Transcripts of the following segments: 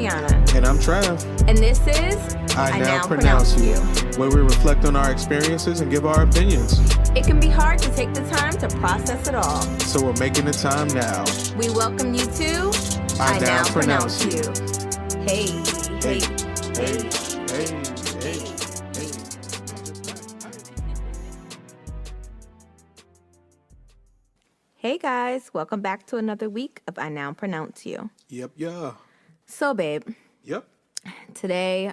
Teonna. And I'm Trav. And this is I Now Pronounce You, where we reflect on our experiences and give our opinions. It can be hard to take the time to process it all. So we're making the time now. We welcome you to I Now Pronounce You. Hey, hey, hey, hey. Hey guys, welcome back to another week of I Now Pronounce You. Yep, yeah. So, babe. Yep. Today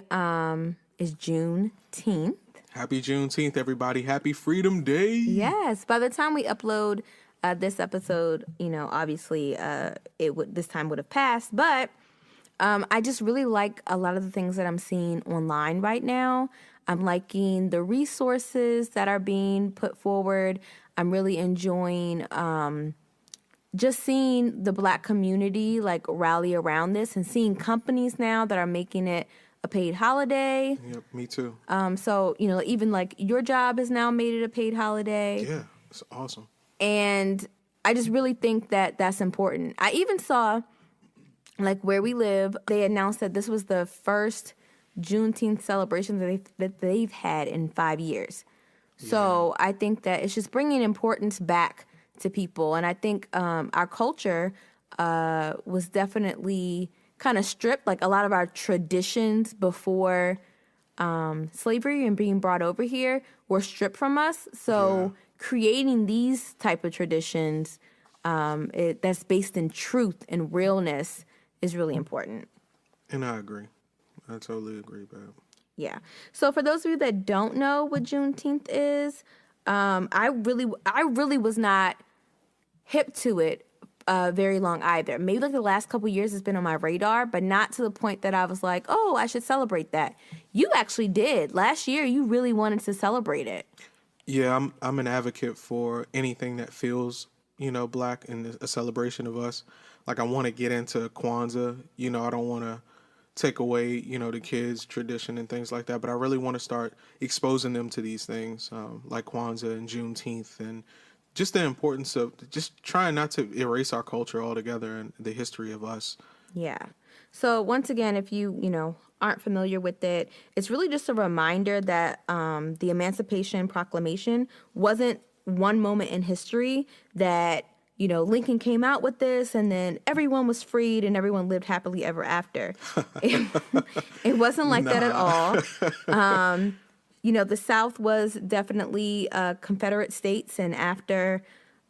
is Juneteenth. Happy Juneteenth, everybody. Happy Freedom Day. Yes. By the time we upload this episode, obviously this time would have passed. But I just really like a lot of the things that I'm seeing online right now. I'm liking the resources that are being put forward. I'm really enjoying just seeing the Black community rally around this and seeing companies now that are making it a paid holiday. Yep, me too. So, even your job has now made it a paid holiday. Yeah, it's awesome. And I just really think that that's important. I even saw, where we live, they announced that this was the first Juneteenth celebration that they've had in 5 years. So I think that it's just bringing importance back to people. And I think our culture was definitely kind of stripped. A lot of our traditions before slavery and being brought over here were stripped from us. So creating these type of traditions that's based in truth and realness is really important. And I agree. I totally agree, babe. Yeah. So for those of you that don't know what Juneteenth is, I really was not hip to it very long either. Maybe the last couple years it's been on my radar, but not to the point that I was like, oh, I should celebrate that. You actually did. Last year, you really wanted to celebrate it. Yeah, I'm an advocate for anything that feels, Black and a celebration of us. I want to get into Kwanzaa. I don't want to take away, the kids' tradition and things like that. But I really want to start exposing them to these things like Kwanzaa and Juneteenth and just the importance of just trying not to erase our culture altogether and the history of us. Yeah. So once again, if you, aren't familiar with it, it's really just a reminder that the Emancipation Proclamation wasn't one moment in history that Lincoln came out with this and then everyone was freed and everyone lived happily ever after. It wasn't like that at all. The South was definitely Confederate states, and after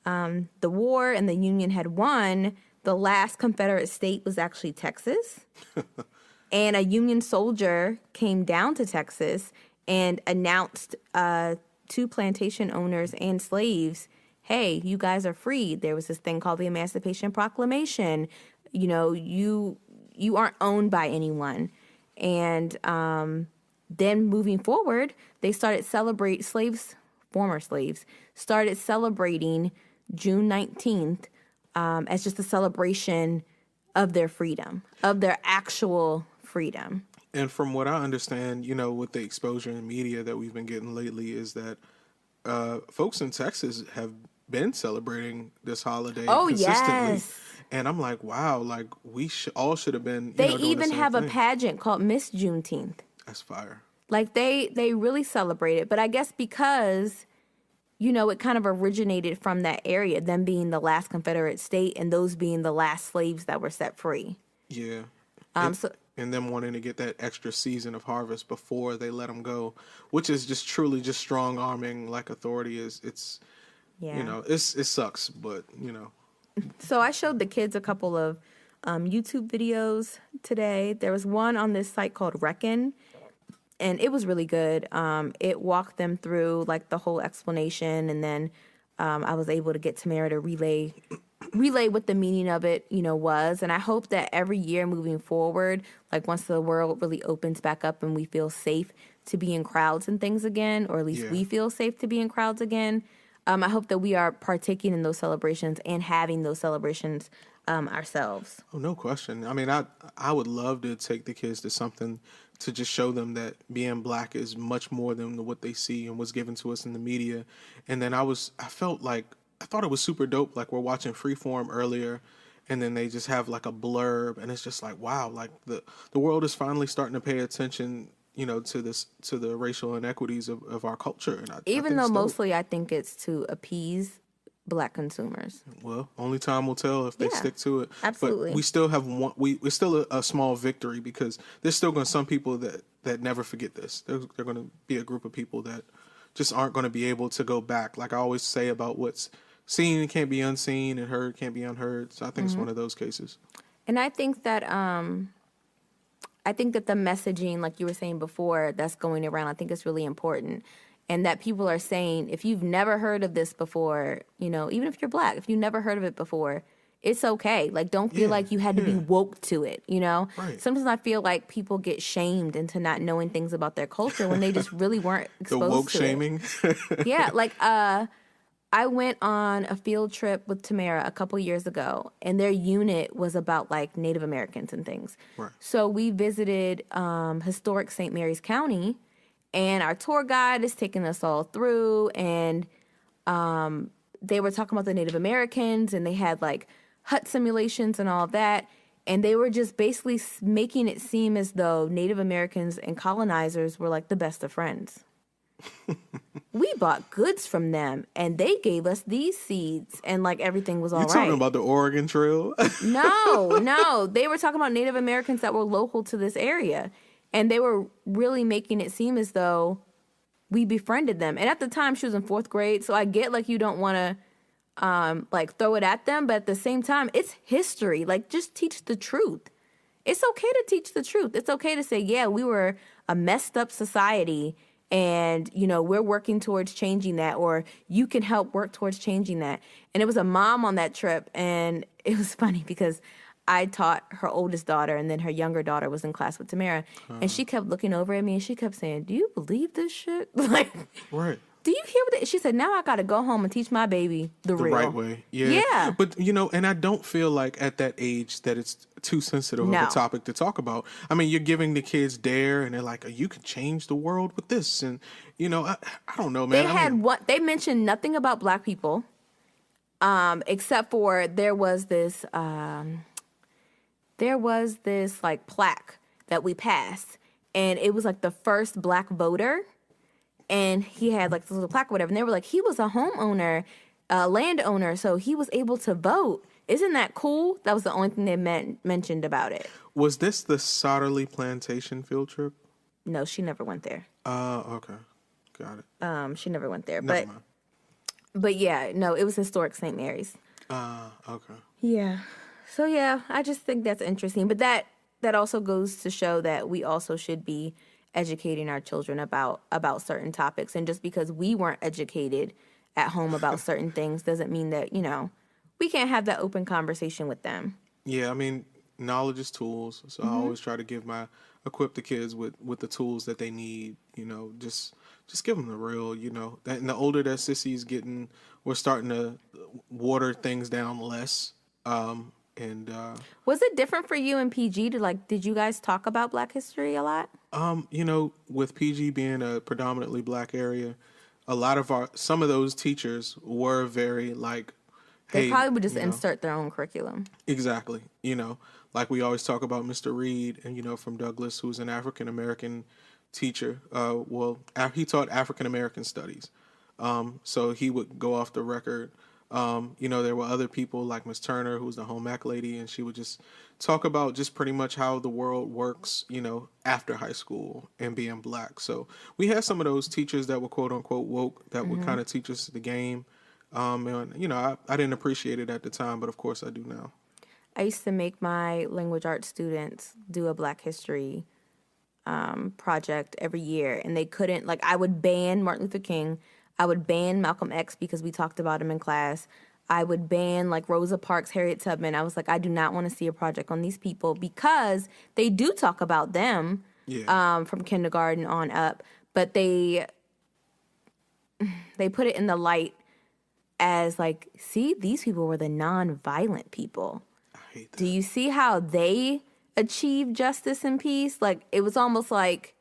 the war and the Union had won, the last Confederate state was actually Texas. And a Union soldier came down to Texas and announced to plantation owners and slaves, hey, you guys are free. There was this thing called the Emancipation Proclamation. You aren't owned by anyone. And then moving forward, they started former slaves, started celebrating June 19th as just a celebration of their freedom, of their actual freedom. And from what I understand, with the exposure in media that we've been getting lately is that folks in Texas have been celebrating this holiday consistently. Yes. And I'm like, wow, we all should have been. They doing even the same have thing. a pageant called Miss Juneteenth. That's fire. They really celebrate it. But I guess because, it kind of originated from that area, them being the last Confederate state and those being the last slaves that were set free. Yeah. And them wanting to get that extra season of harvest before they let them go, which is just truly just strong arming authority is. It's, it sucks, but, So I showed the kids a couple of YouTube videos today. There was one on this site called Reckon, and it was really good. It walked them through the whole explanation, and then I was able to get Tamara to relay what the meaning of it, was. And I hope that every year moving forward, once the world really opens back up and we feel safe to be in crowds and things again, or at least we feel safe to be in crowds again, I hope that we are partaking in those celebrations and having those celebrations ourselves. Oh, no question. I mean, I would love to take the kids to something to just show them that being Black is much more than what they see and what's given to us in the media. And then I thought it was super dope. We're watching Freeform earlier, and then they just have like a blurb, and it's just like, wow, like the world is finally starting to pay attention, to the racial inequities of our culture. And I Even think though it's dope. mostly I think it's to appease Black consumers. Well, only time will tell if they Yeah, stick to it. absolutely. But we still have one. We're still a small victory, because there's still going to some people that never forget this. They're going to be a group of people that just aren't going to be able to go back. Like I always say about what's seen can't be unseen and heard can't be unheard. So I think it's one of those cases. And I think that the messaging, like you were saying before, that's going around, I think it's really important. And that people are saying, if you've never heard of this before, even if you're Black, if you've never heard of it before, it's okay. Like, don't feel like you had to be woke to it, Right. Sometimes I feel like people get shamed into not knowing things about their culture when they just really weren't The exposed woke to shaming. it. Yeah, like, I went on a field trip with Tamara a couple years ago, and their unit was about, like, Native Americans and things. Right. So we visited historic St. Mary's County, and our tour guide is taking us all through, and they were talking about the Native Americans, and they had, like, hut simulations and all of that, and they were just basically making it seem as though Native Americans and colonizers were, like, the best of friends. We bought goods from them, and they gave us these seeds, and, like, everything was all right. You talking about the Oregon Trail? No. They were talking about Native Americans that were local to this area, and they were really making it seem as though we befriended them. And at the time, she was in 4th grade, so I get, like, you don't want to, like, throw it at them, but at the same time, it's history. Like, just teach the truth. It's okay to teach the truth. It's okay to say, yeah, we were a messed up society, and, we're working towards changing that, or you can help work towards changing that. And it was a mom on that trip, and it was funny because I taught her oldest daughter, and then her younger daughter was in class with Tamara, and she kept looking over at me, and she kept saying, do you believe this shit? Like, Right. do you hear what she said? Now I got to go home and teach my baby the real. Right way. Yeah. Yeah. But, and I don't feel like at that age that it's too sensitive of a topic to talk about. I mean, you're giving the kids dare, and they're like, you can change the world with this. And, I don't know, man. They mentioned nothing about Black people, except for there was this like plaque that we passed, and it was like the first Black voter. And he had like this little plaque or whatever. And they were like, he was a homeowner, landowner, so he was able to vote. Isn't that cool? That was the only thing they mentioned about it. Was this the Sotterley Plantation field trip? No, she never went there. Okay. Got it. She never went there. Never mind. But yeah, no, it was historic St. Mary's. Okay. Yeah. So yeah, I just think that's interesting. But that also goes to show that we also should be educating our children about certain topics. And just because we weren't educated at home about certain things doesn't mean that, we can't have that open conversation with them. Yeah, I mean, knowledge is tools. So I always try to equip the kids with the tools that they need, just give them the real, and the older that Sissy's getting, we're starting to water things down less. Was it different for you and PG did you guys talk about Black history a lot? With PG being a predominantly Black area, a lot of some of those teachers were very like, hey, they probably would just insert their own curriculum. Exactly. Like we always talk about Mr. Reed and, from Douglas, who's an African-American teacher. He taught African-American studies. So he would go off the record. There were other people like Miss Turner, who was the home ec lady, and she would just talk about just pretty much how the world works, after high school and being Black. So we had some of those teachers that were quote unquote woke that would kind of teach us the game. And, I didn't appreciate it at the time, but of course I do now. I used to make my language arts students do a Black history project every year, and they couldn't, like, I would ban Martin Luther King. I would ban Malcolm X because we talked about him in class. I would ban, like, Rosa Parks, Harriet Tubman. I was like, I do not want to see a project on these people because they do talk about them from kindergarten on up. But they put it in the light as, like, see, these people were the nonviolent people. I hate that. Do you see how they achieved justice and peace? Like, it was almost like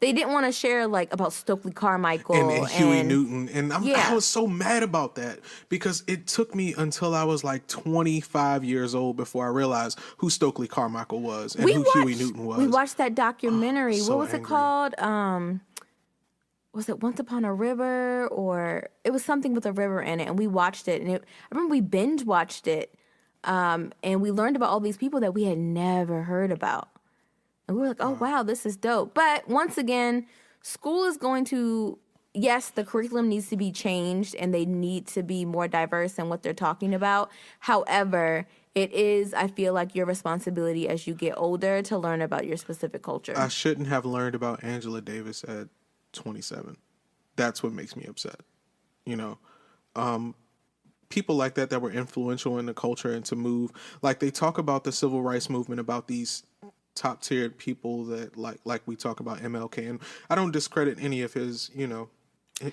They didn't want to share like about Stokely Carmichael and Huey Newton. And Yeah. I was so mad about that because it took me until I was like 25 years old before I realized who Stokely Carmichael was and who Huey Newton was. We watched that documentary. So what was angry. it called? Was it Once Upon a River, or it was something with a river in it? And we watched it, and I remember we binge watched it, and we learned about all these people that we had never heard about. And we were like, oh, wow, this is dope. But once again, school is going to, yes, the curriculum needs to be changed and they need to be more diverse in what they're talking about. However, it is, I feel like, your responsibility as you get older to learn about your specific culture. I shouldn't have learned about Angela Davis at 27. That's what makes me upset. You know, people like that were influential in the culture and to move. Like they talk about the civil rights movement, about these top tiered people that like we talk about MLK, and I don't discredit any of his, you know,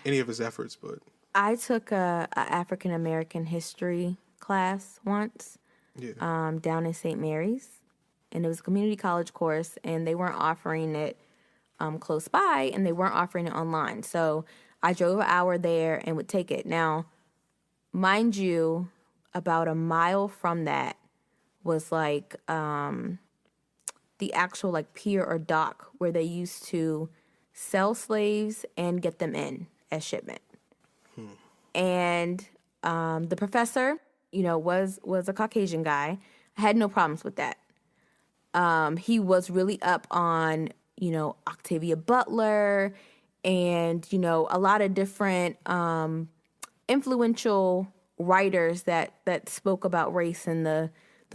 any of his efforts, but I took a African American history class once, down in St. Mary's, and it was a community college course, and they weren't offering it close by, and they weren't offering it online, so I drove an hour there and would take it. Now, mind you, about a mile from that was like the actual like pier or dock where they used to sell slaves and get them in as shipment. And the professor, you know, was a Caucasian guy. I had no problems with that. He was really up on, you know, Octavia Butler and, you know, a lot of different influential writers that spoke about race and the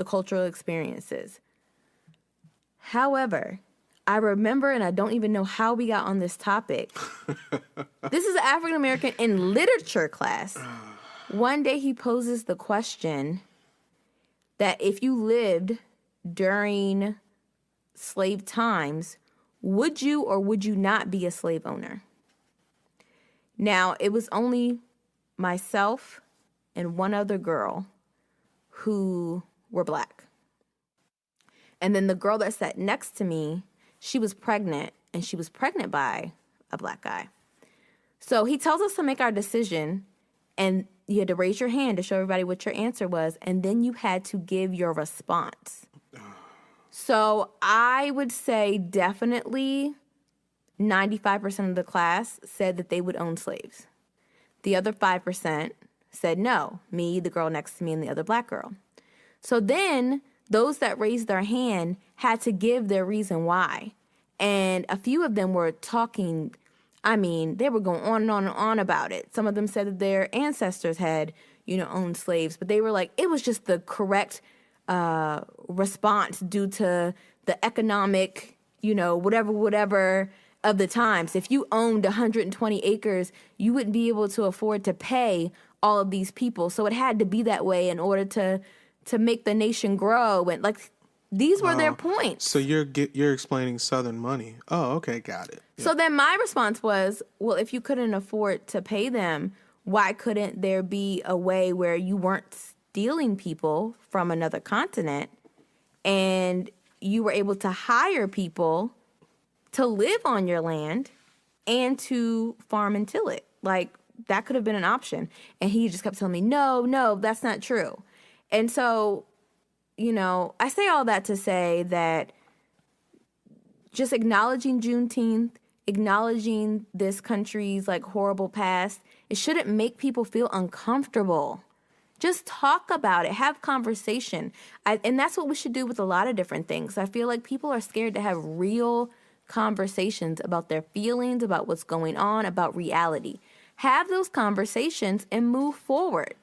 cultural experiences. However, I remember, and I don't even know how we got on this topic. This is an African American in literature class. One day he poses the question that if you lived during slave times, would you or would you not be a slave owner? Now, it was only myself and one other girl who were black. And then the girl that sat next to me, she was pregnant, and she was pregnant by a black guy. So he tells us to make our decision, and you had to raise your hand to show everybody what your answer was, and then you had to give your response. So I would say definitely 95% of the class said that they would own slaves. The other 5% said no, me, the girl next to me, and the other black girl. So then those that raised their hand had to give their reason why. And a few of them were talking, I mean, they were going on and on and on about it. Some of them said that their ancestors had, you know, owned slaves, but they were like, it was just the correct response due to the economic, you know, whatever of the times. If you owned 120 acres, you wouldn't be able to afford to pay all of these people. So it had to be that way in order to make the nation grow. And like, these were their points. So you're explaining Southern money. Oh, okay, got it. So then my response was, well, if you couldn't afford to pay them, why couldn't there be a way where you weren't stealing people from another continent and you were able to hire people to live on your land and to farm and till it? Like, that could have been an option. And he just kept telling me, no, that's not true. And so, you know, I say all that to say that just acknowledging Juneteenth, acknowledging this country's like horrible past, it shouldn't make people feel uncomfortable. Just talk about it, have conversation. And that's what we should do with a lot of different things. I feel like people are scared to have real conversations about their feelings, about what's going on, about reality. Have those conversations and move forward.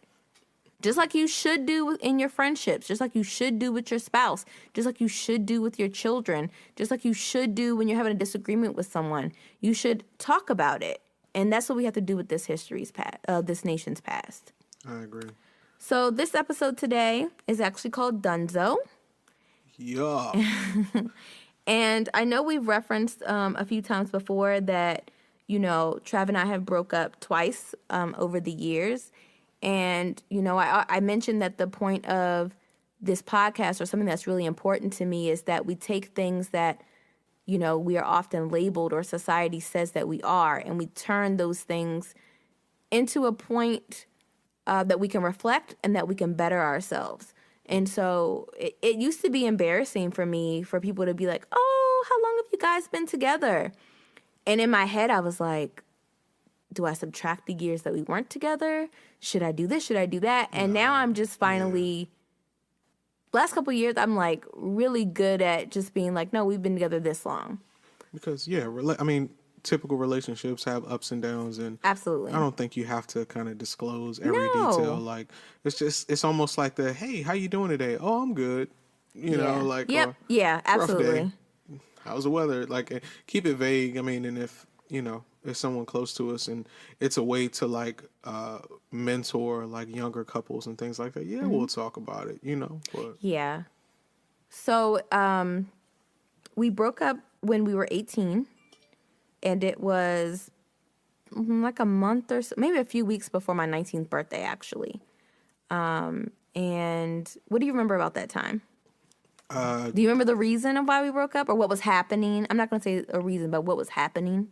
Just like you should do in your friendships, just like you should do with your spouse, just like you should do with your children, just like you should do when you're having a disagreement with someone. You should talk about it. And that's what we have to do with this this nation's past. I agree. So this episode today is actually called Dunzo. Yeah. And I know we've referenced a few times before that, you know, Trav and I have broke up twice over the years. And, you know, I mentioned that the point of this podcast, or something that's really important to me, is that we take things that we are often labeled, or society says that we are, and we turn those things into a point that we can reflect and that we can better ourselves. And so it used to be embarrassing for me for people to be like, oh, how long have you guys been together? And in my head, I was like, do I subtract the years that we weren't together? Should I do this? Should I do that? And now I'm just finally, last couple of years, I'm like really good at just being like, no, we've been together this long. Because, I mean, typical relationships have ups and downs, and Absolutely. I don't think you have to kind of disclose every No. detail. Like, it's almost like hey, how you doing today? Oh, I'm good. Yep. Yeah, rough absolutely. day. How's the weather? Like, keep it vague. I mean, and if someone close to us, and it's a way to like mentor like younger couples and things like that. Yeah, we'll talk about it. But Yeah. So we broke up when we were 18, and it was like a month or so, maybe a few weeks before my 19th birthday, actually. And what do you remember about that time? Do you remember the reason of why we broke up, or what was happening? I'm not going to say a reason, but what was happening?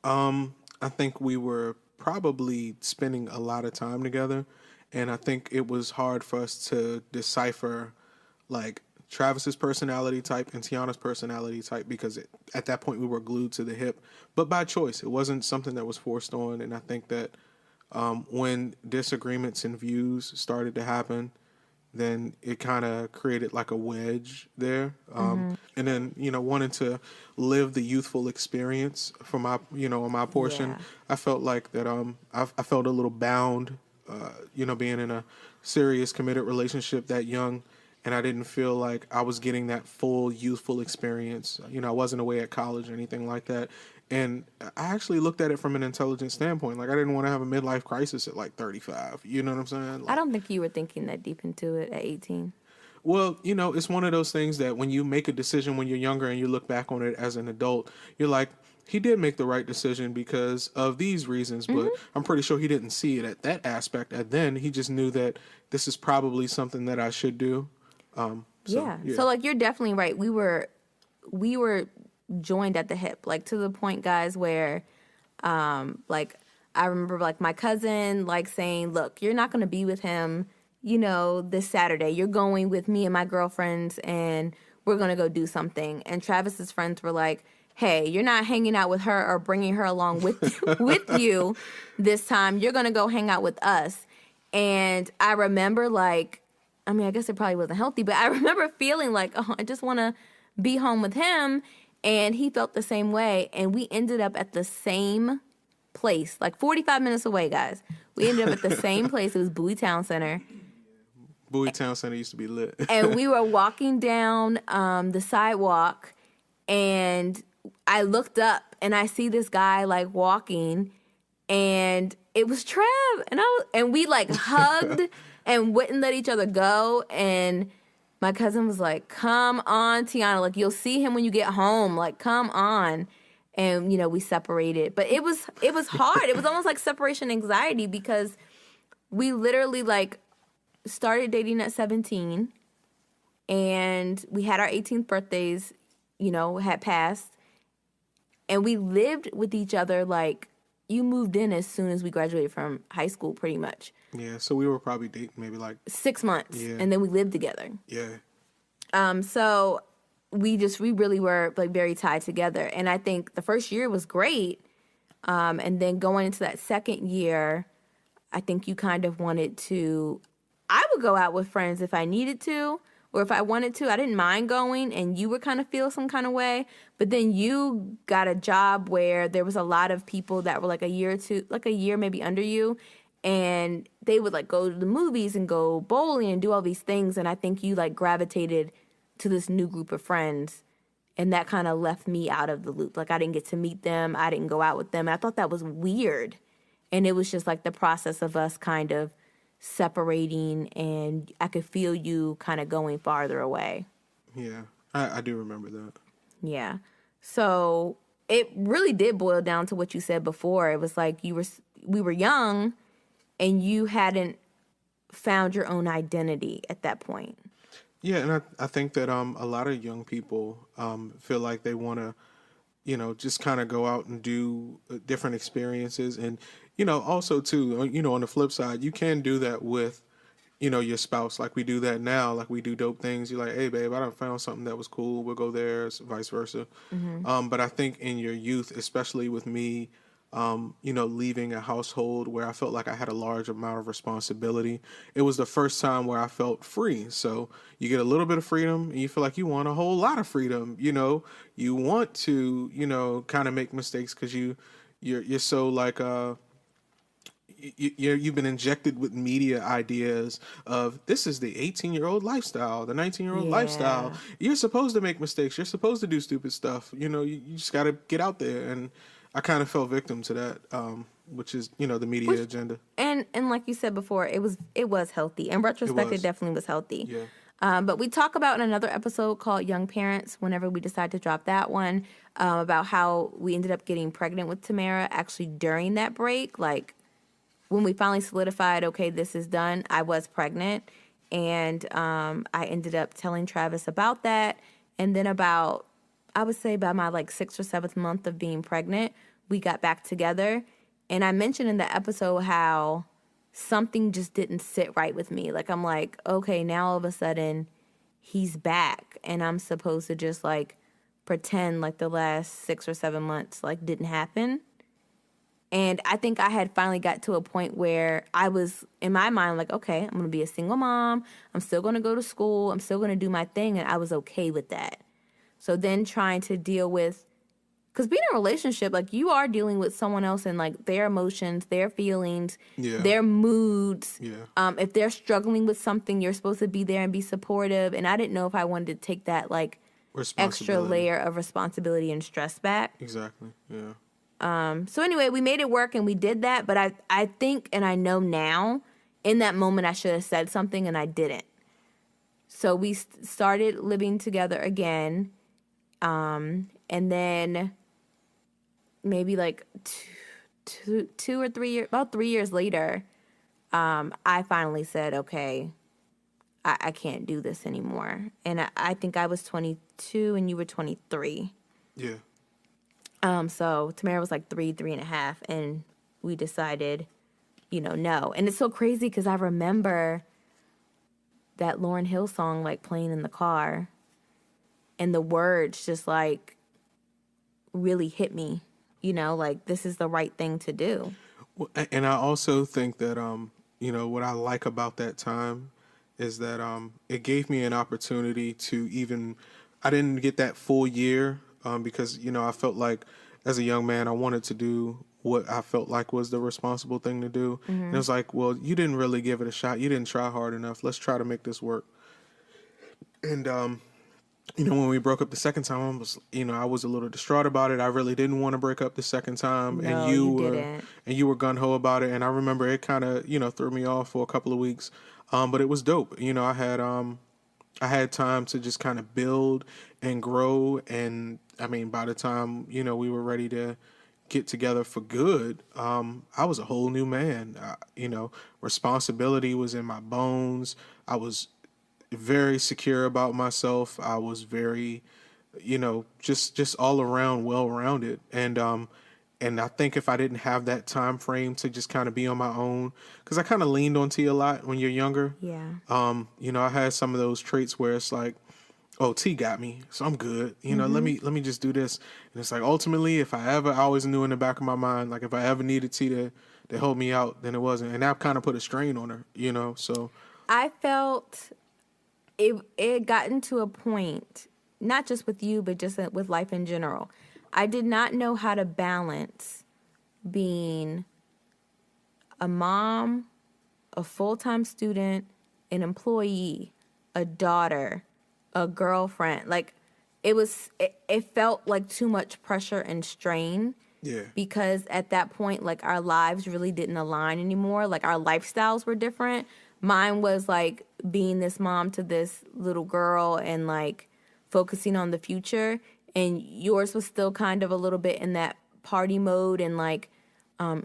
I think we were probably spending a lot of time together, and I think it was hard for us to decipher like Travis's personality type and Teonna's personality type, because at that point we were glued to the hip, but by choice. It wasn't something that was forced on, and I think that when disagreements and views started to happen, then it kind of created like a wedge there. And then, wanting to live the youthful experience for my, on my portion, Yeah. I felt like that, I felt a little bound, being in a serious committed relationship that young, and I didn't feel like I was getting that full youthful experience. I wasn't away at college or anything like that. And I actually looked at it from an intelligent standpoint. Like, I didn't want to have a midlife crisis at like 35. You know what I'm saying? I don't think you were thinking that deep into it at 18. Well, it's one of those things that when you make a decision when you're younger and you look back on it as an adult, you're like, he did make the right decision because of these reasons, but I'm pretty sure he didn't see it at that aspect. And then he just knew that this is probably something that I should do. So like, you're definitely right. We were joined at the hip, like to the point, guys, where like I remember like my cousin like saying, look, you're not going to be with him, this Saturday. You're going with me and my girlfriends, and we're going to go do something. And Travis's friends were like, hey, you're not hanging out with her or bringing her along with you this time. You're going to go hang out with us. And I remember like, I mean, I guess it probably wasn't healthy, but I remember feeling like, oh, I just want to be home with him. And he felt the same way. And we ended up at the same place, like 45 minutes away, guys. We ended up at the same place. It was Bowie Town Center. Bowie Town Center used to be lit. And we were walking down the sidewalk, and I looked up and I see this guy like walking, and it was Trev. And we like hugged and wouldn't let each other go. And my cousin was like, come on, Teonna, like, you'll see him when you get home. Like, come on. And, we separated. But it was hard. It was almost like separation anxiety, because we literally, like, started dating at 17. And we had our 18th birthdays, had passed. And we lived with each other, like, you moved in as soon as we graduated from high school, pretty much. Yeah, so we were probably dating maybe like 6 months, and then we lived together. Yeah. So we really were like very tied together, and I think the first year was great, and then going into that second year, I think you kind of wanted to. I would go out with friends if I needed to, or if I wanted to. I didn't mind going, and you would kind of feel some kind of way. But then you got a job where there was a lot of people that were like a year maybe under you. And they would like go to the movies and go bowling and do all these things. And I think you like gravitated to this new group of friends. And that kind of left me out of the loop. Like, I didn't get to meet them. I didn't go out with them. And I thought that was weird. And it was just like the process of us kind of separating. And I could feel you kind of going farther away. Yeah, I do remember that. Yeah. So it really did boil down to what you said before. It was like we were young, and you hadn't found your own identity at that point. Yeah, and I think that a lot of young people feel like they want to, just kind of go out and do different experiences. And, also too, on the flip side, you can do that with, your spouse. Like we do that now, like we do dope things. You're like, hey, babe, I done found something that was cool. We'll go there, vice versa. Mm-hmm. But I think in your youth, especially with me, leaving a household where I felt like I had a large amount of responsibility, it was the first time where I felt free. So you get a little bit of freedom and you feel like you want a whole lot of freedom. You want to, kind of make mistakes because you're so like, you've been injected with media ideas of this is the 18-year-old lifestyle, the 19-year-old lifestyle. Yeah. You're supposed to make mistakes. You're supposed to do stupid stuff. You just got to get out there. And I kind of fell victim to that, which is, the media Which, agenda. and like you said before, it was healthy. In It retrospect, it was. definitely was healthy. Yeah. But we talk about in another episode called Young Parents, whenever we decide to drop that one, about how we ended up getting pregnant with Tamara actually during that break. Like, when we finally solidified, okay, this is done, I was pregnant. And I ended up telling Travis about that. And then I would say by my like 6th or 7th month of being pregnant, we got back together. And I mentioned in the episode how something just didn't sit right with me. Like, I'm like, okay, now all of a sudden he's back. And I'm supposed to just like pretend like the last 6 or 7 months like didn't happen. And I think I had finally got to a point where I was, in my mind, like, okay, I'm going to be a single mom. I'm still going to go to school. I'm still going to do my thing. And I was okay with that. So then trying to deal with, because being in a relationship, like, you are dealing with someone else and, like, their emotions, their feelings, Yeah. their moods. Yeah. If they're struggling with something, you're supposed to be there and be supportive. And I didn't know if I wanted to take that, like, extra Responsibility. layer of responsibility and stress back. Exactly. Yeah. So anyway, we made it work and we did that. But I think, and I know now, in that moment, I should have said something and I didn't. So we started living together again. And then maybe like two or 3 years, about 3 years later, I finally said, okay, I can't do this anymore. And I think I was 22 and you were 23. Yeah. So Tamara was like 3.5, and we decided, no. And it's so crazy because I remember that Lauryn Hill song like playing in the car, and the words just like really hit me, like this is the right thing to do. Well, and I also think that what I like about that time is that it gave me an opportunity to even I didn't get that full year because I felt like as a young man I wanted to do what I felt like was the responsible thing to do. And it was like, well, you didn't really give it a shot. You didn't try hard enough. Let's try to make this work. And when we broke up the second time, I was a little distraught about it. I really didn't want to break up the second time, and No, you you were didn't. gun ho about it. And I remember it kind of threw me off for a couple of weeks, but it was dope. I had time to just kind of build and grow, and I mean, by the time we were ready to get together for good, I was a whole new man. Responsibility was in my bones. I was very secure about myself. I was very, just all around well rounded. And I think if I didn't have that time frame to just kind of be on my own, because I kind of leaned on T a lot when you're younger. Yeah. I had some of those traits where it's like, oh, T got me, so I'm good. Let me just do this. And it's like ultimately, I always knew in the back of my mind, like if I ever needed T to help me out, then it wasn't, and that kind of put a strain on her. So I felt it gotten to a point, not just with you, but just with life in general. I did not know how to balance being a mom, a full-time student, an employee, a daughter, a girlfriend. Like, it felt like too much pressure and strain. yeah, Because at that point, like, our lives really didn't align anymore. Like, our lifestyles were different. Mine was like being this mom to this little girl and like focusing on the future. And yours was still kind of a little bit in that party mode and like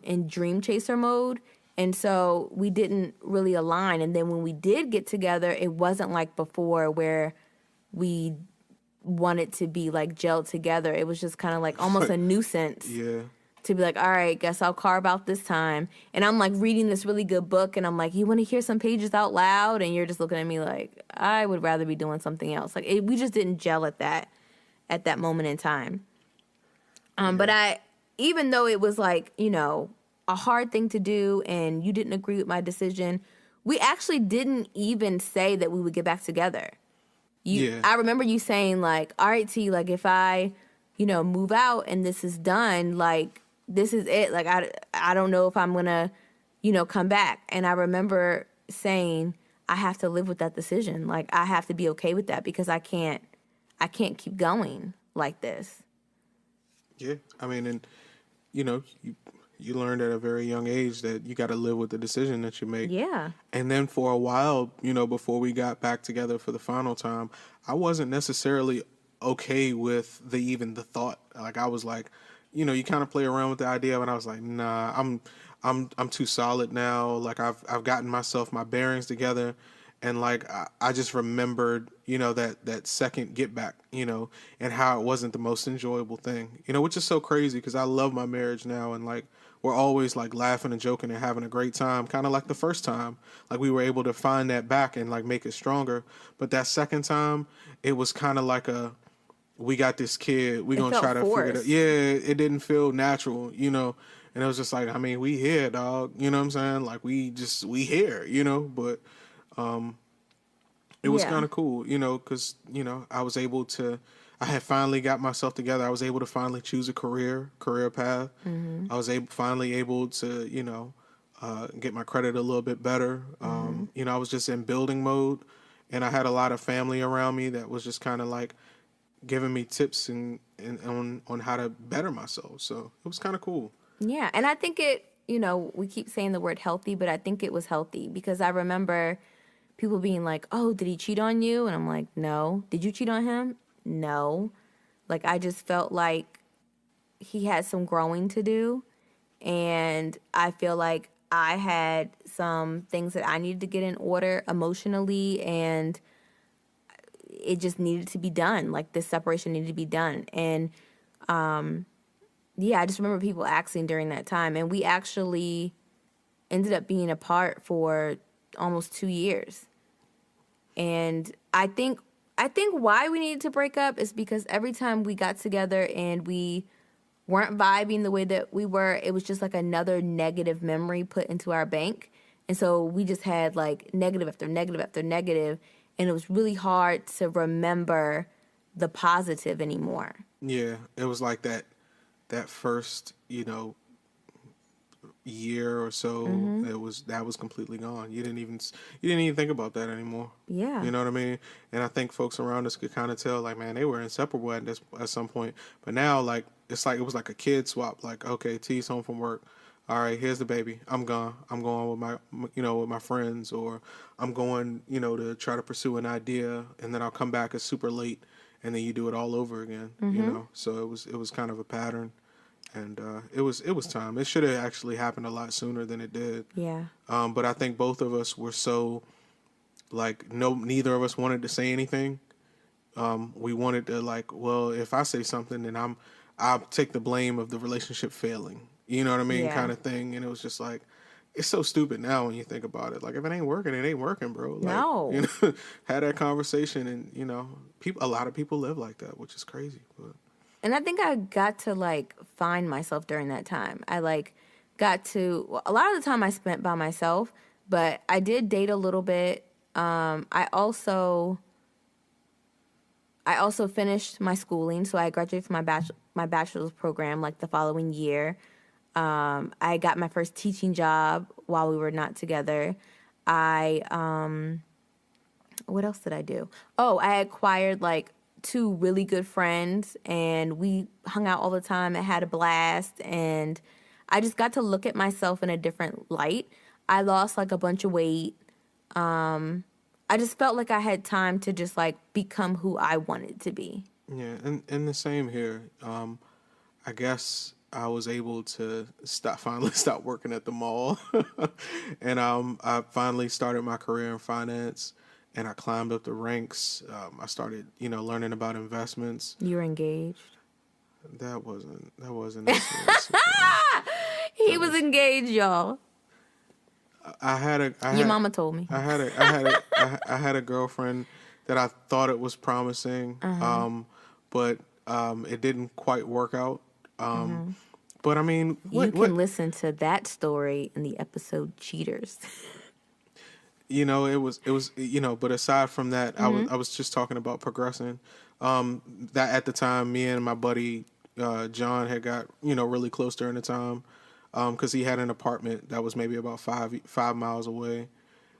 in dream chaser mode. And so we didn't really align. And then when we did get together, it wasn't like before where we wanted to be like gelled together. It was just kind of like almost a nuisance Yeah. to be like, all right, guess I'll carve out this time. And I'm like reading this really good book and I'm like, you want to hear some pages out loud? And you're just looking at me like, I would rather be doing something else. Like we just didn't gel at that moment in time. But even though it was like, a hard thing to do and you didn't agree with my decision, we actually didn't even say that we would get back together. I remember you saying like, all right, T, like if I, move out and this is done, like this is it. Like I don't know if I'm gonna, come back. And I remember saying I have to live with that decision. Like I have to be okay with that because I can't keep going like this. Yeah. I mean, and you learned at a very young age that you got to live with the decision that you make. Yeah. And then for a while, before we got back together for the final time, I wasn't necessarily okay with the thought. Like I was like, you kind of play around with the idea, and I was like, nah, I'm too solid now. Like I've gotten my bearings together. And like I just remembered, that second get back, and how it wasn't the most enjoyable thing, which is so crazy because I love my marriage now, and like we're always like laughing and joking and having a great time, kind of like the first time, like we were able to find that back and like make it stronger. But that second time, it was kind of like we got this kid, we gonna try to figure it out. Yeah, it didn't feel natural, and it was just like, I mean, we here, dog, you know what I'm saying? Like we here, but. It was kind of cool, because, I had finally got myself together. I was able to finally choose a career path. Mm-hmm. I was finally able to, get my credit a little bit better. I was just in building mode, and I had a lot of family around me that was just kind of like giving me tips and on how to better myself. So it was kind of cool. Yeah. And I think we keep saying the word healthy, but I think it was healthy because I remember people being like, oh, did he cheat on you? And I'm like, no. Did you cheat on him? No. Like, I just felt like he had some growing to do. And I feel like I had some things that I needed to get in order emotionally. And it just needed to be done. Like, this separation needed to be done. And, I just remember people asking during that time. And we actually ended up being apart for almost 2 years. And I think why we needed to break up is because every time we got together and we weren't vibing the way that we were, it was just like another negative memory put into our bank. And so we just had like negative after negative after negative, and it was really hard to remember the positive anymore. Yeah, it was like that first, year or so, that was completely gone. You didn't even think about that anymore. Yeah. You know what I mean? And I think folks around us could kind of tell, like, man, they were inseparable at some point. But now, like, it's like it was like a kid swap. Like, okay, T's home from work. All right, here's the baby. I'm gone. I'm going with with my friends, or I'm going, to try to pursue an idea, and then I'll come back. It's super late, and then you do it all over again. So it was kind of a pattern. And it was time. It should have actually happened a lot sooner than it did. Yeah. But I think both of us were so, like, neither of us wanted to say anything. We wanted to, like, well, if I say something, then I'll take the blame of the relationship failing. You know what I mean? Yeah. Kind of thing. And it was just like, it's so stupid now when you think about it. Like, if it ain't working, bro. Like, no. Had that conversation, and a lot of people live like that, which is crazy. But. And I think I got to, like, find myself during that time. I, like, got to... a lot of the time I spent by myself, but I did date a little bit. I also finished my schooling, so I graduated from my bachelor's program, like, the following year. I got my first teaching job while we were not together. What else did I do? Oh, I acquired, like, 2 really good friends, and we hung out all the time and had a blast, and I just got to look at myself in a different light. I lost like a bunch of weight. I just felt like I had time to just like become who I wanted to be. Yeah, and the same here. I guess I was able to finally stop working at the mall, and I finally started my career in finance, and I climbed up the ranks. I started, learning about investments. You were engaged. That wasn't a serious situation. He was engaged, y'all. Your mama told me. I had a girlfriend that I thought it was promising, but it didn't quite work out. But I mean, You can listen to that story in the episode Cheaters. It was, but aside from that, I was just talking about progressing. That at the time, me and my buddy, John had got, really close during the time. 'Cause he had an apartment that was maybe about 5 miles away.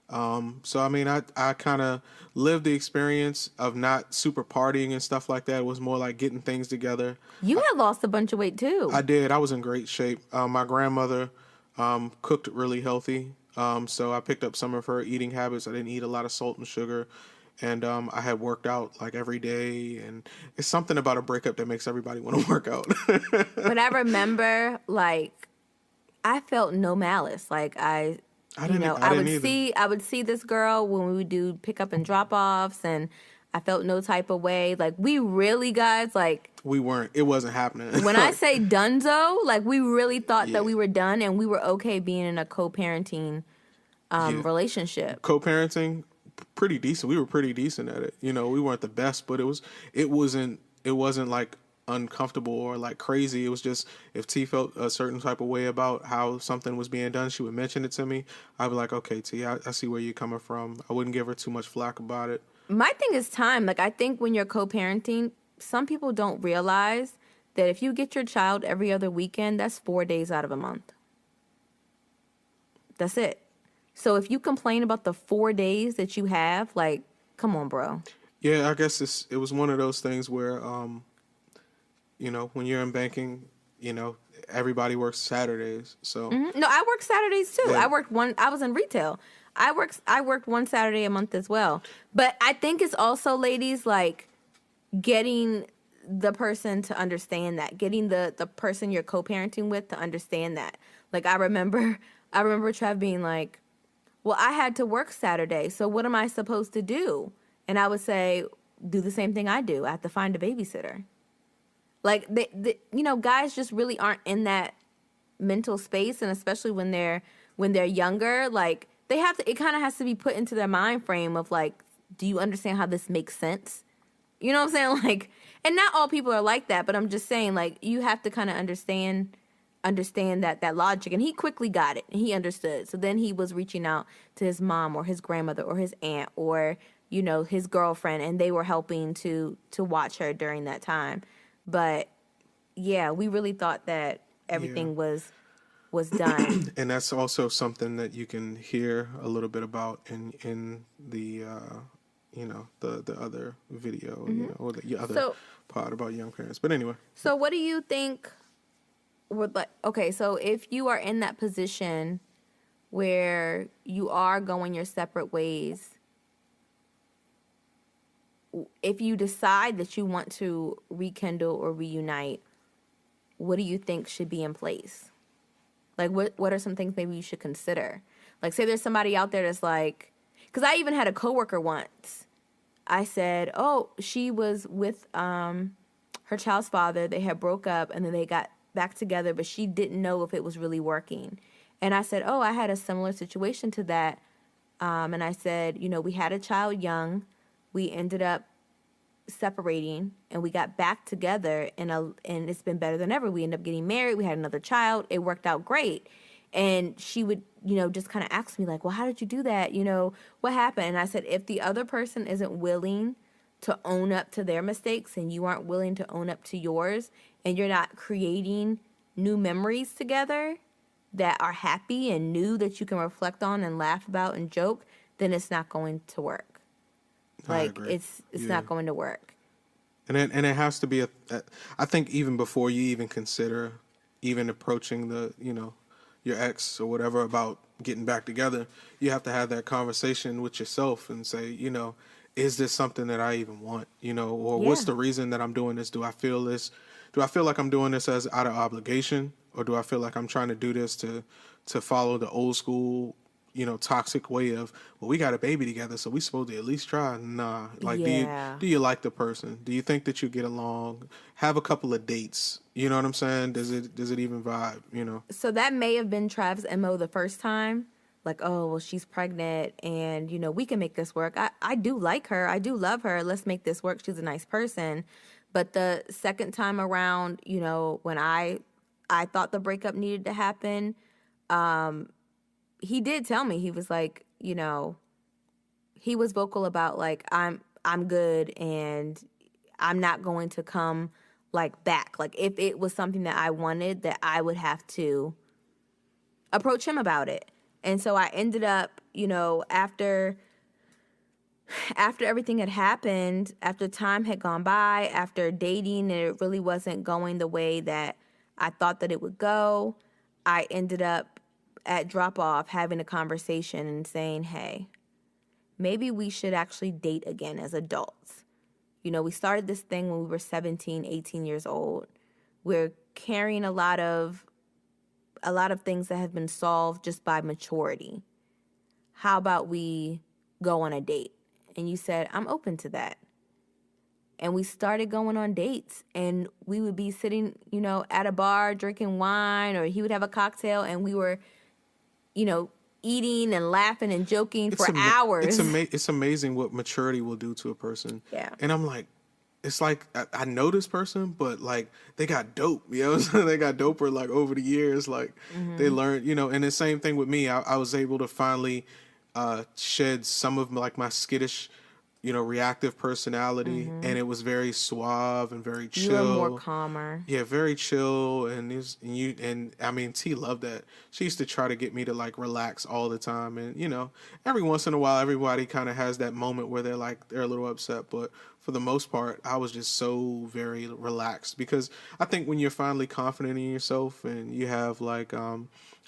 So I mean, I kind of lived the experience of not super partying and stuff like that. It was more like getting things together. You had lost a bunch of weight too. I did. I was in great shape. My grandmother, cooked really healthy. So I picked up some of her eating habits. I didn't eat a lot of salt and sugar. And I had worked out like every day, and it's something about a breakup that makes everybody want to work out. But I remember, like, I felt no malice. Like I would see this girl when we would do pickup and drop offs, and I felt no type of way. Like, we really, guys, like, it wasn't happening. When I say dunzo, like, we really thought that we were done, and we were okay being in a co-parenting relationship. Co-parenting, pretty decent. We were pretty decent at it. We weren't the best, but it wasn't like uncomfortable or like crazy. It was just, if T felt a certain type of way about how something was being done, she would mention it to me. I'd be like, okay, T, I see where you're coming from. I wouldn't give her too much flack about it. My thing is time. Like, I think when you're co-parenting, some people don't realize that if you get your child every other weekend, that's 4 days out of a month. That's it. So if you complain about the 4 days that you have, like, come on, bro. Yeah, I guess it was one of those things where, when you're in banking, everybody works Saturdays. So No, I work Saturdays too. Yeah. I was in retail. I worked one Saturday a month as well. But I think it's also, ladies, like, getting the person to understand that, getting the person you're co-parenting with to understand that. Like, I remember Trev being like, well, I had to work Saturday, so what am I supposed to do? And I would say, do the same thing I do. I have to find a babysitter. Like, guys just really aren't in that mental space, and especially when they're younger, like, they have to. It kind of has to be put into their mind frame of, like, do you understand how this makes sense? You know what I'm saying? Like, and not all people are like that, but I'm just saying, like, you have to kind of understand that logic. And he quickly got it, and he understood. So then he was reaching out to his mom or his grandmother or his aunt or his girlfriend, and they were helping to watch her during that time. But yeah, we really thought that everything was done. And that's also something that you can hear a little bit about in the the other video, or the other pod about young parents. But anyway. So what do you think would, like, okay, so if you are in that position where you are going your separate ways, if you decide that you want to rekindle or reunite, what do you think should be in place? Like, what are some things maybe you should consider? Like, say there's somebody out there that's like, because I even had a coworker once. I said, oh, she was with her child's father. They had broke up, and then they got back together, but she didn't know if it was really working. And I said, oh, I had a similar situation to that. And I said, we had a child young. We ended up separating, and we got back together, and it's been better than ever. We ended up getting married. We had another child. It worked out great. And she would, just kind of ask me, like, well, how did you do that? What happened? And I said, if the other person isn't willing to own up to their mistakes, and you aren't willing to own up to yours, and you're not creating new memories together that are happy and new that you can reflect on and laugh about and joke, then it's not going to work. Like, it's not going to work. And it has to be I think even before you even consider even approaching your ex or whatever about getting back together, you have to have that conversation with yourself and say, is this something that I even want, or what's Yeah. the reason that I'm doing this? Do I feel this? Do I feel like I'm doing this as out of obligation, or do I feel like I'm trying to do this to follow the old school, toxic way of, well, we got a baby together, so we supposed to at least try? Nah, like, Yeah. do you like the person? Do you think that you get along? Have a couple of dates. You know what I'm saying? Does it even vibe? So that may have been Trav's MO the first time. Like, oh, well, she's pregnant and, we can make this work. I do like her. I do love her. Let's make this work. She's a nice person. But the second time around, when I thought the breakup needed to happen, he did tell me. He was like, he was vocal about like, I'm good and I'm not going to come like back. Like if it was something that I wanted, that I would have to approach him about it. And so I ended up, after everything had happened, after time had gone by, after dating and it really wasn't going the way that I thought that it would go, I ended up at drop off having a conversation and saying, hey, maybe we should actually date again as adults. We started this thing when we were 17, 18 years old. We're carrying a lot of things that have been solved just by maturity. How about we go on a date? And you said, I'm open to that. And we started going on dates, and we would be sitting, at a bar drinking wine, or he would have a cocktail, and we were, eating and laughing and joking for hours. It's amazing what maturity will do to a person. Yeah. And I'm like, it's like I know this person, but like they got dope, they got doper like over the years. Like they learned, and the same thing with me. I was able to finally shed some of like my skittish, reactive personality, and it was very suave and very chill. You were more calmer. Yeah, very chill, and I mean, T loved that. She used to try to get me to like relax all the time, and every once in a while, everybody kind of has that moment where they're a little upset, but for the most part, I was just so very relaxed because I think when you're finally confident in yourself and you have like a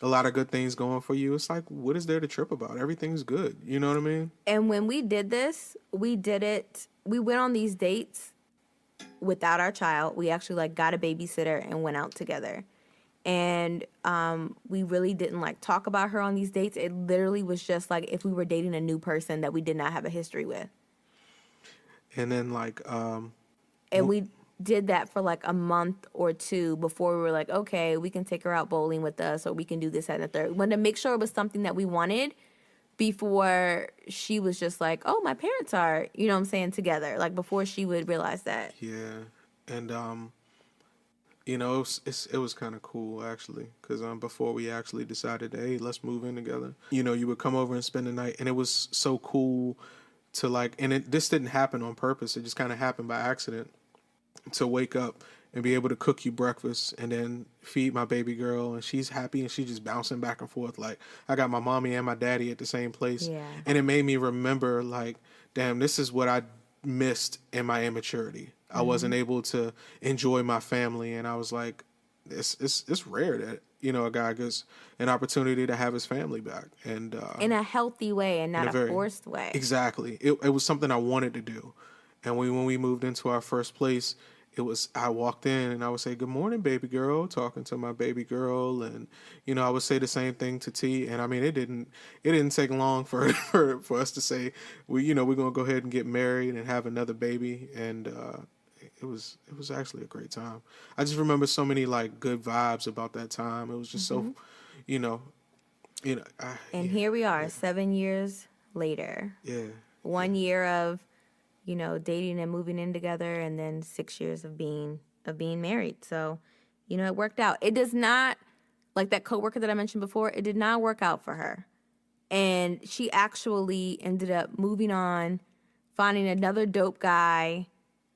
lot of good things going for you, it's like, what is there to trip about? Everything's good. You know what I mean? And when we did this, we went on these dates without our child. We actually like got a babysitter and went out together. And we really didn't like talk about her on these dates. It literally was just like if we were dating a new person that we did not have a history with. And then like and we did that for like a month or two before we were like, okay, we can take her out bowling with us, or we can do this and the third. We wanted to make sure it was something that we wanted before she was just like, oh, my parents are, together. Like before she would realize that. Yeah. And it was kind of cool actually, because before we actually decided, hey, let's move in together. You would come over and spend the night, and it was so cool to like, and this didn't happen on purpose. It just kind of happened by accident. To wake up and be able to cook you breakfast and then feed my baby girl, and she's happy and she's just bouncing back and forth. Like I got my mommy and my daddy at the same place. Yeah. And it made me remember like, damn, this is what I missed in my immaturity. I wasn't able to enjoy my family, and I was like, it's rare that a guy gets an opportunity to have his family back, and in a healthy way and not a forced way. Exactly. It was something I wanted to do. And when we moved into our first place, I walked in and I would say, good morning, baby girl, talking to my baby girl. And, I would say the same thing to T. And I mean, it didn't take long for us to say, we're going to go ahead and get married and have another baby. And, it was actually a great time. I just remember so many like good vibes about that time. It was just so, and here we are 7 years later. Yeah. 1 year of, dating and moving in together, and then 6 years of being married. So, it worked out. It does not, like that coworker that I mentioned before, it did not work out for her. And she actually ended up moving on, finding another dope guy,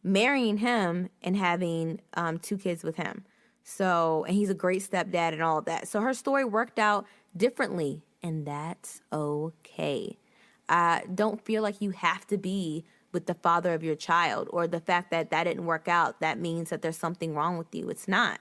marrying him, and having 2 kids with him. So, and he's a great stepdad and all of that. So her story worked out differently, and that's okay. Don't feel like you have to be with the father of your child, or the fact that didn't work out, that means that there's something wrong with you. It's not.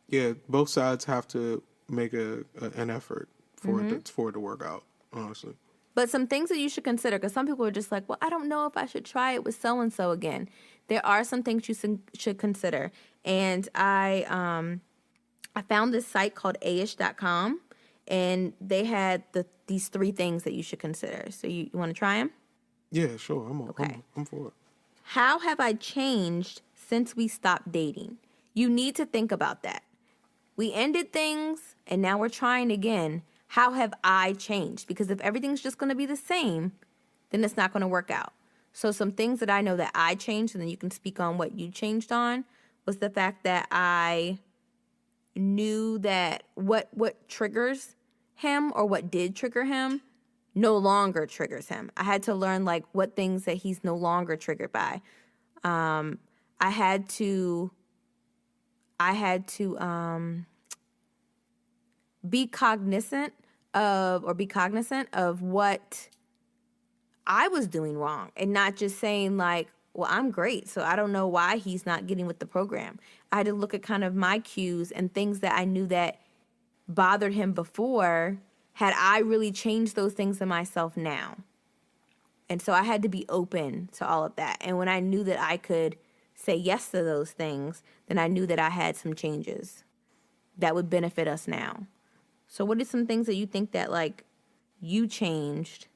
Yeah, both sides have to make an effort for it to work out, honestly. But some things that you should consider, because some people are just like, well, I don't know if I should try it with so-and-so again. There are some things you should consider. And I found this site called aish.com, and they had these 3 things that you should consider. So you want to try them? Yeah, sure. Okay. I'm for it. How have I changed since we stopped dating? You need to think about that. We ended things and now we're trying again. How have I changed? Because if everything's just going to be the same, then it's not going to work out. So some things that I know that I changed, and then you can speak on what you changed on, was the fact that I knew that what triggers him, or what did trigger him, no longer triggers him. I had to learn like what things that he's no longer triggered by. I had to be cognizant of what I was doing wrong, and not just saying like, well, I'm great, so I don't know why he's not getting with the program. I had to look at kind of my cues and things that I knew that bothered him before. Had I really changed those things in myself now? And so I had to be open to all of that. And when I knew that I could say yes to those things, then I knew that I had some changes that would benefit us now. So what are some things that you think that like you changed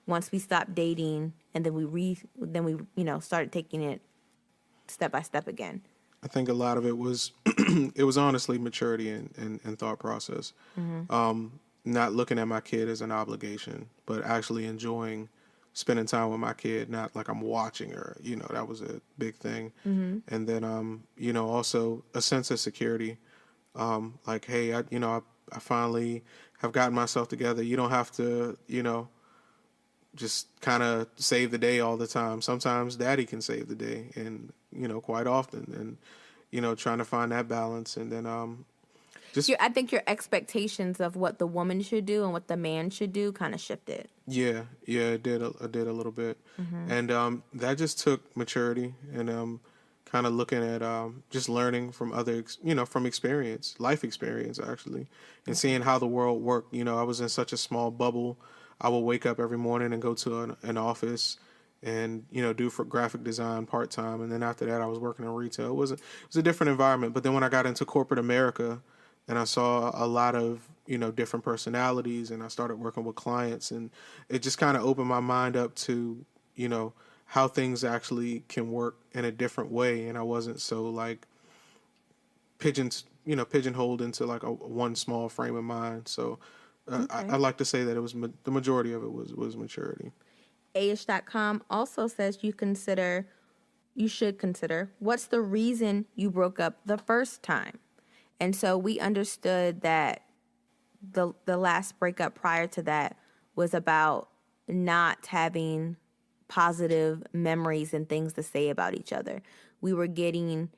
once we stopped dating, and then we started taking it step by step again? I think a lot of it was it was honestly maturity and thought process. Not looking at my kid as an obligation, but actually enjoying spending time with my kid, not like I'm watching her. That was a big thing. And then also a sense of security. Like, hey, I finally have gotten myself together. You don't have to, just kind of save the day all the time. Sometimes daddy can save the day, and quite often, and trying to find that balance. And then I think your expectations of what the woman should do and what the man should do kind of shifted. Yeah, it did a little bit. And that just took maturity, and kind of looking at just learning from from experience, life experience actually, and seeing how the world worked. I was in such a small bubble. I would wake up every morning and go to an office and do for graphic design part time, and then after that I was working in retail. It was a different environment. But then when I got into corporate America, and I saw a lot of different personalities, and I started working with clients, and it just kind of opened my mind up to how things actually can work in a different way, and I wasn't so like pigeonholed into like a one small frame of mind. So I like to say that it was the majority of it was maturity. Aish.com also says you should consider what's the reason you broke up the first time. And so we understood that the last breakup prior to that was about not having positive memories and things to say about each other. We were getting,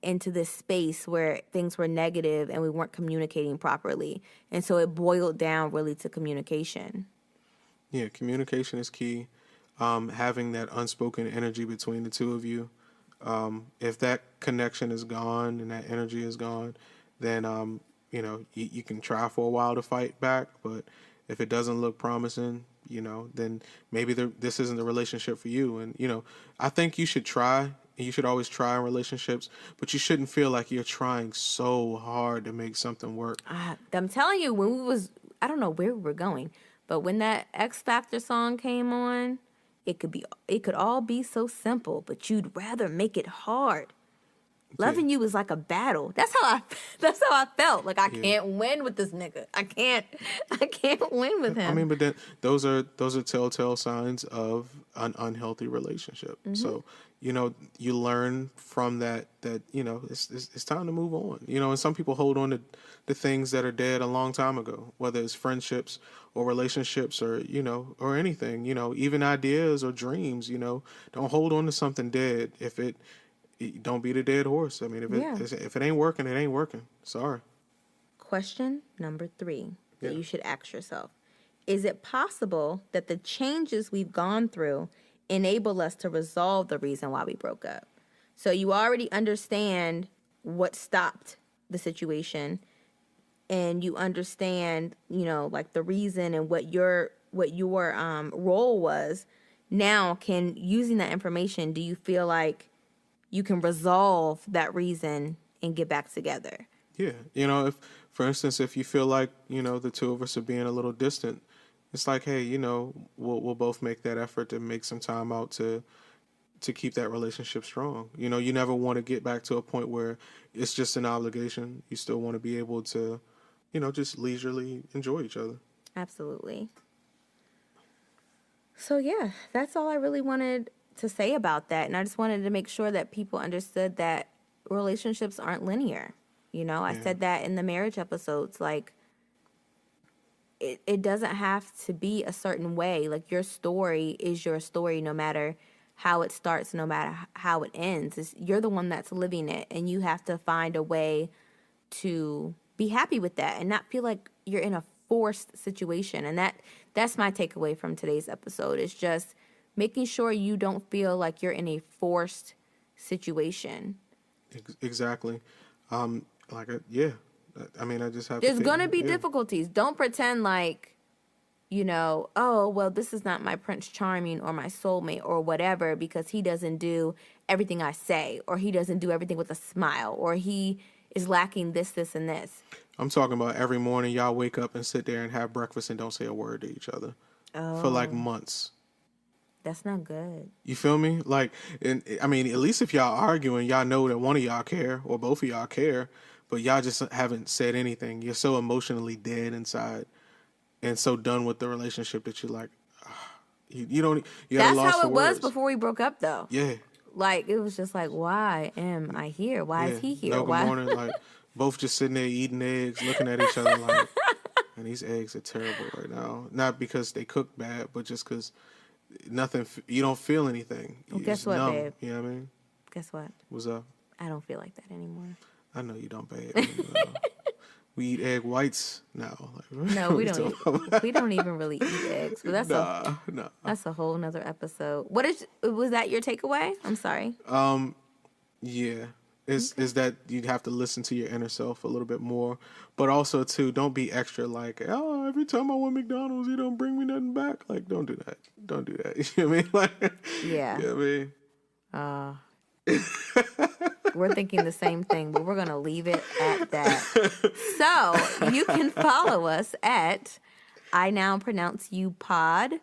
into this space where things were negative and we weren't communicating properly. And so it boiled down really to communication. Yeah, communication is key. Having that unspoken energy between the two of you. If that connection is gone and that energy is gone, then you can try for a while to fight back. But if it doesn't look promising, then maybe this isn't the relationship for you. And I think you should try. And you should always try in relationships, but you shouldn't feel like you're trying so hard to make something work. I'm telling you, I don't know where we were going, but when that X Factor song came on, it could all be so simple, but you'd rather make it hard. Loving you is like a battle. That's how I felt. Like I can't win with this nigga. I can't win with him. I mean, but then those are telltale signs of an unhealthy relationship. So, you learn from that it's time to move on. And some people hold on to things that are dead a long time ago, whether it's friendships or relationships or anything, even ideas or dreams, don't hold on to something dead don't beat a dead horse. I mean, if it ain't working, it ain't working. Sorry. Question number 3 that you should ask yourself. Is it possible that the changes we've gone through enable us to resolve the reason why we broke up? So you already understand what stopped the situation, and you understand, like the reason and what your role was, now can using that information, do you feel like you can resolve that reason and get back together? Yeah. If, for instance, if you feel like, the two of us are being a little distant, it's like, hey, we'll both make that effort to make some time out to keep that relationship strong. You never want to get back to a point where it's just an obligation. You still want to be able to, just leisurely enjoy each other. Absolutely. So yeah, that's all I really wanted to say about that. And I just wanted to make sure that people understood that relationships aren't linear. I said that in the marriage episodes, like it doesn't have to be a certain way. Like your story is your story, no matter how it starts, no matter how it ends. You're the one that's living it, and you have to find a way to be happy with that and not feel like you're in a forced situation. And that's my takeaway from today's episode, is just making sure you don't feel like you're in a forced situation. Exactly. I just have There's going to be difficulties. Don't pretend like, oh, well, this is not my Prince Charming or my soulmate or whatever, because he doesn't do everything I say, or he doesn't do everything with a smile, or he is lacking this, this, and this. I'm talking about every morning y'all wake up and sit there and have breakfast and don't say a word to each other for like months. That's not good. You feel me? Like, at least if y'all arguing, y'all know that one of y'all care or both of y'all care, but y'all just haven't said anything. You're so emotionally dead inside and so done with the relationship that you're like, you don't. You That's lost how it was words. before we broke up, though. Yeah. Like, it was just like, why am I here? Why is he here? No, good morning. Like, both just sitting there eating eggs, looking at each other like, and these eggs are terrible right now. Not because they cook bad, but just because nothing. You don't feel anything. Well, guess what, numb, babe? You know what I mean? Guess what? What's up? I don't feel like that anymore. I know you don't, babe. We eat egg whites now. No, we don't. We don't even really eat eggs. But that's that's a whole nother episode. Was that your takeaway? I'm sorry. Yeah. Is that you'd have to listen to your inner self a little bit more, but also too, don't be extra like, oh, every time I want McDonald's, you don't bring me nothing back. Like, don't do that. Don't do that. You know what I mean? Like, yeah. You know what I mean? We're thinking the same thing, but we're gonna leave it at that. So you can follow us at I Now Pronounce You Pod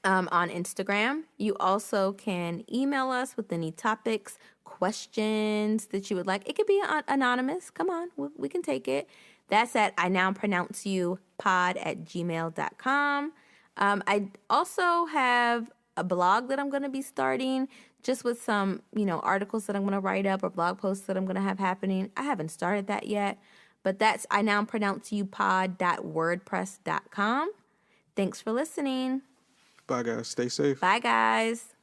on Instagram. You also can email us with any topics, questions that you would like. It could be anonymous. Come on, we can take it. That's at I Now Pronounce You pod@gmail.com. I also have a blog that I'm going to be starting, just with some, articles that I'm going to write up or blog posts that I'm going to have happening. I haven't started that yet, but that's I Now Pronounce You pod.wordpress.com. Thanks for listening. Bye, guys. Stay safe. Bye, guys.